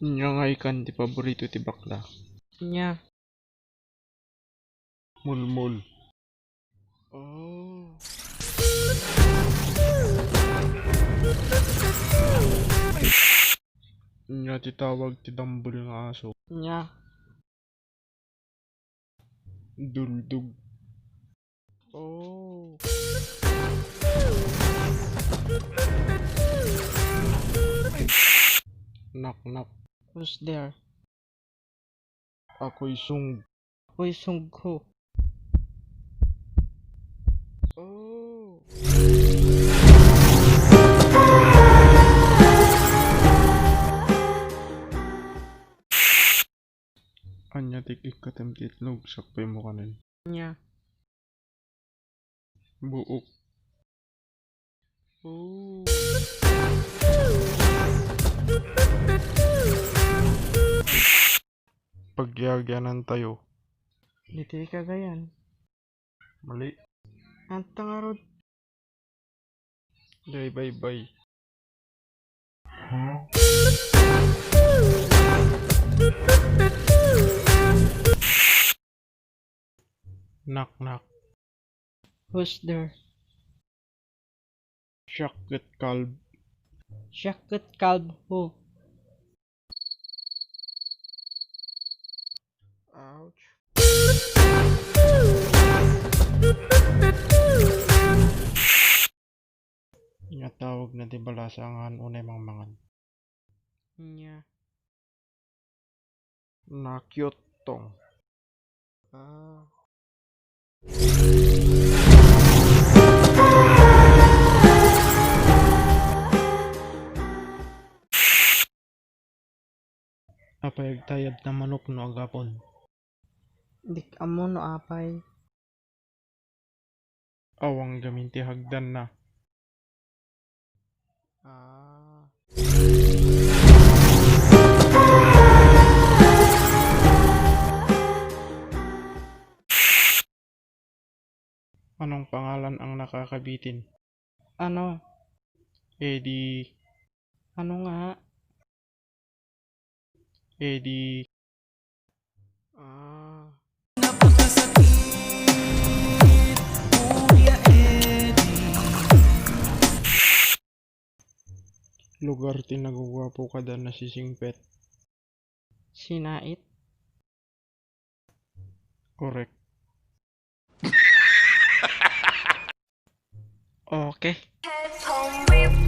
Nya nga ikan ti paborito ti bakla. Nya. Mulmul. Oh. Nya ti tawag ti dambol nga aso. Nya. Duldug. Oh. Knock. Who's there? Ako'y sung. Ako'y sungko. Oh. Anya tik ikatem titlog sakpay mo kanin. Nya. Buok. Oh. Pagyagyanan tayo. Diti kagayan. Mali. Anta nga rod. Day bye. Knock. Who's there? Shakit kalb. Shakit kalb ho. Ouch. Nga tawag na di balasangan unay mangmangan. Nya. Nakyotong. Ah. Apayag tayad na manok no agapon. Dik amo no apay. Awang gamin ti hagdan na. Ah. Anong pangalan ang nakakabitin? Ano? Eddie. Ano nga? Eddie. Ah. Lugar tinagugwapo kada na si Singpet. Sinait? Correct. Okay. Head home with